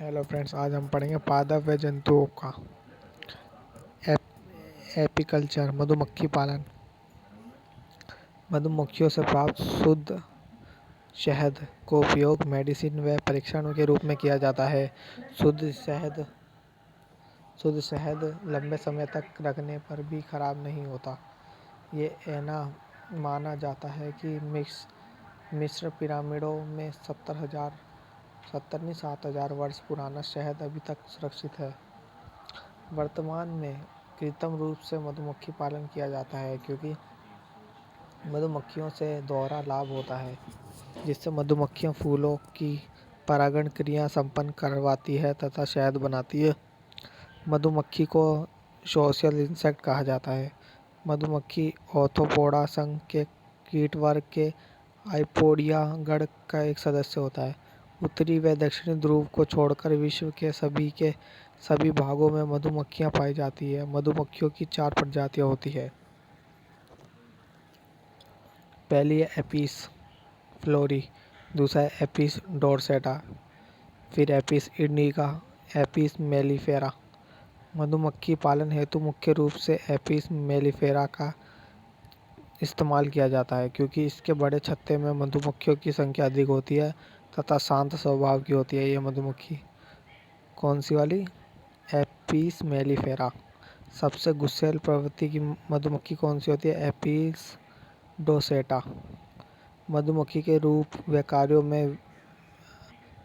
Hello friends, आज हम पढ़ेंगे पादप व जंतुओं का एपीकल्चर मधुमक्खी पालन। मधुमक्खियों से प्राप्त शुद्ध शहद को उपयोग मेडिसिन व परीक्षणों के रूप में किया जाता है। शुद्ध शहद लंबे समय तक रखने पर भी खराब नहीं होता। ये ऐना माना जाता है कि मिस्र पिरामिडों में 7,000 वर्ष पुराना शहद अभी तक सुरक्षित है। वर्तमान में कृत्रिम रूप से मधुमक्खी पालन किया जाता है क्योंकि मधुमक्खियों से दोहरा लाभ होता है, जिससे मधुमक्खियां फूलों की परागण क्रिया संपन्न करवाती है तथा शहद बनाती है। मधुमक्खी को सोशल इंसेक्ट कहा जाता है। मधुमक्खी ऑर्थोपोडा संघ के कीट वर्ग के आइपोडिया गण का एक सदस्य होता है। उत्तरी व दक्षिणी ध्रुव को छोड़कर विश्व के सभी भागों में मधुमक्खियां पाई जाती है। मधुमक्खियों की 4 प्रजातियां होती है। पहली है एपिस फ्लोरी, दूसरा है एपिस डोर्सेटा, फिर एपिस इंडिका, एपिस मेलिफेरा। मधुमक्खी पालन हेतु मुख्य रूप से एपिस मेलिफेरा का इस्तेमाल किया जाता है क्योंकि इसके बड़े छत्ते में मधुमक्खियों की संख्या अधिक होती है तथा शांत स्वभाव की होती है। यह मधुमक्खी कौन सी वाली? Apis mellifera. सबसे गुस्सैल प्रवृत्ति की मधुमक्खी कौन सी होती है? एपिस डोसेटा। मधुमक्खी के रूप व कार्यों में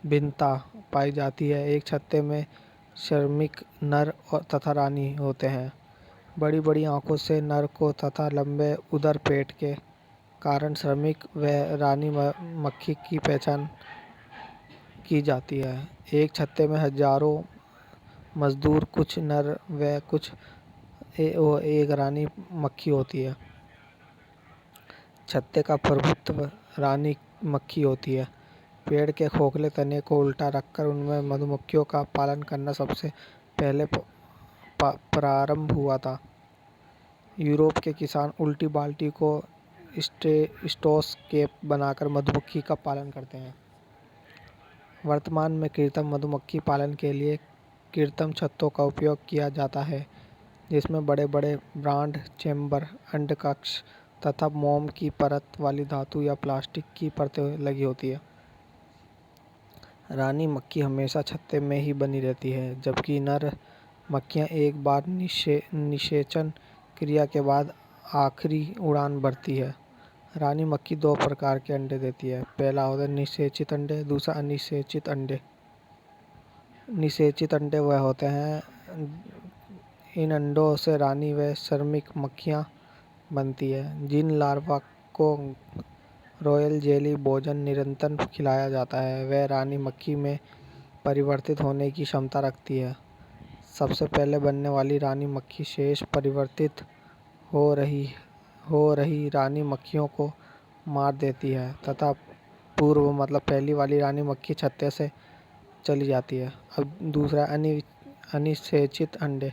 भिन्नता पाई जाती है। एक छत्ते में श्रमिक नर तथा रानी होते हैं। बड़ी बड़ी आंखों से नर को तथा लंबे उदर पेट के कारण श्रमिक व रानी मक्खी की पहचान की जाती है। एक छत्ते में हजारों मजदूर, कुछ नर व एक रानी मक्खी होती है। छत्ते का प्रभुत्व रानी मक्खी होती है। पेड़ के खोखले तने को उल्टा रखकर उनमें मधुमक्खियों का पालन करना सबसे पहले प्रारंभ हुआ था। यूरोप के किसान उल्टी बाल्टी को स्टोस केप बनाकर मधुमक्खी का पालन करते हैं। वर्तमान में कृत्रिम मधुमक्खी पालन के लिए कृत्रिम छत्तों का उपयोग किया जाता है, जिसमें बड़े बड़े ब्रॉड चेंबर अंडकक्ष तथा मोम की परत वाली धातु या प्लास्टिक की परतें लगी होती है। रानी मक्खी हमेशा छत्ते में ही बनी रहती है, जबकि नर मक्खियां एक बार निषेचन क्रिया के बाद आखिरी उड़ान भरती है। रानी मक्खी 2 प्रकार के अंडे देती है। पहला होता है निषेचित अंडे, दूसरा अनिषेचित अंडे। निषेचित अंडे वह होते हैं, इन अंडों से रानी व श्रमिक मक्खियां बनती है। जिन लार्वा को रॉयल जेली भोजन निरंतर खिलाया जाता है, वह रानी मक्खी में परिवर्तित होने की क्षमता रखती है। सबसे पहले बनने वाली रानी मक्खी शेष परिवर्तित हो रही रानी मक्खियों को मार देती है तथा पहली वाली रानी मक्खी छत्ते से चली जाती है। अब दूसरा अनिषेचित अंडे।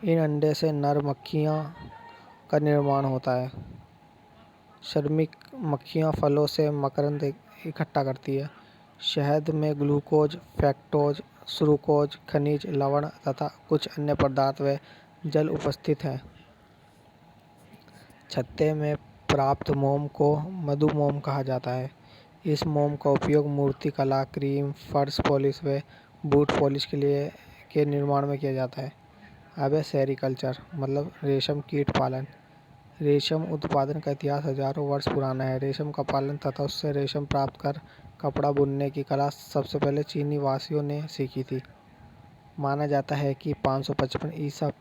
इन अंडे से नर मक्खियां का निर्माण होता है। श्रमिक मक्खियां फलों से मकरंद इकट्ठा करती है। शहद में ग्लूकोज, फ्रक्टोज, सुक्रोज, खनिज लवण तथा कुछ अन्य पदार्थ व जल उपस्थित है। छत्ते में प्राप्त मोम को मधु मोम कहा जाता है। इस मोम का उपयोग मूर्ति कला, क्रीम, फर्श पॉलिश व बूट पॉलिश के निर्माण में किया जाता है। अब है सेरीकल्चर मतलब रेशम कीट पालन। रेशम उत्पादन का इतिहास हजारों वर्ष पुराना है। रेशम का पालन तथा उससे रेशम प्राप्त कर कपड़ा बुनने की कला सबसे पहले चीनी वासियों ने सीखी थी। माना जाता है कि 555 ईसा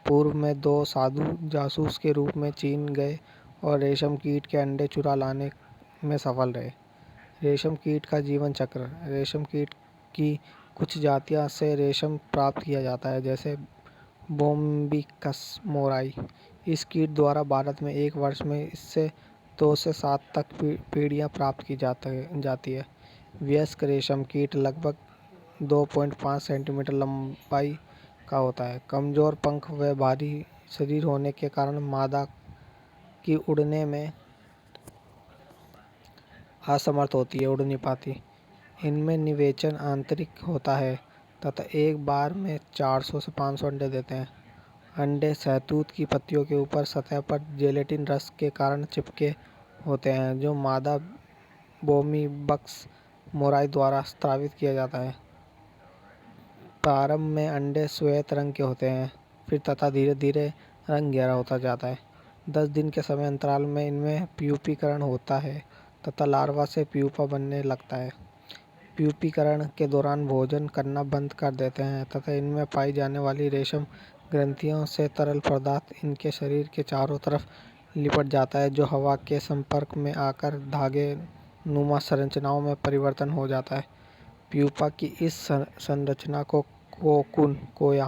पूर्व में 2 साधु जासूस के रूप में चीन गए और रेशम कीट के अंडे चुरा लाने में सफल रहे। रेशम कीट का जीवन चक्र। रेशम कीट की कुछ जातियां से रेशम प्राप्त किया जाता है, जैसे बोम्बिकस मोराई। इस कीट द्वारा भारत में एक वर्ष में इससे 2 से 7 तक पीढ़ियां प्राप्त की जाती है। वयस्क रेशम कीट लगभग 2.5 सेंटीमीटर लंबाई का होता है। कमजोर पंख व भारी शरीर होने के कारण मादा की उड़ने में असमर्थ होती है, उड़ नहीं पाती। इनमें निषेचन आंतरिक होता है तथा एक बार में 400 से 500 अंडे देते हैं। अंडे शहतूत की पत्तियों के ऊपर सतह पर जेलेटिन रस के कारण चिपके होते हैं, जो मादा बोम्बीबक्स मोराई द्वारा स्रावित किया जाता है। प्रारंभ में अंडे श्वेत रंग के होते हैं, फिर तथा धीरे धीरे रंग गहरा होता जाता है। 10 दिन के समय अंतराल में इनमें प्यूपीकरण होता है तथा लार्वा से प्यूपा बनने लगता है। प्यूपीकरण के दौरान भोजन करना बंद कर देते हैं तथा इनमें पाई जाने वाली रेशम ग्रंथियों से तरल पदार्थ इनके शरीर के चारों तरफ लिपट जाता है, जो हवा के संपर्क में आकर धागे नुमा संरचनाओं में परिवर्तन हो जाता है। प्यूपा की इस संरचना को कोकून कोया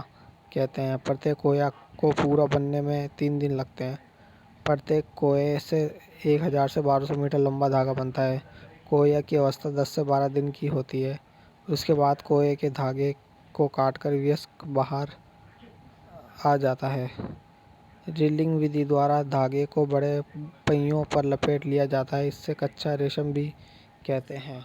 कहते हैं। प्रत्येक कोया को पूरा बनने में 3 दिन लगते हैं। प्रत्येक कोये से 1000 से 1200 मीटर लंबा धागा बनता है। कोया की अवस्था 10 से 12 दिन की होती है। उसके बाद कोये के धागे को काटकर वयस्क बाहर आ जाता है। रीलिंग विधि द्वारा धागे को बड़े पहियों पर लपेट लिया जाता है। इसे कच्चा रेशम भी कहते हैं।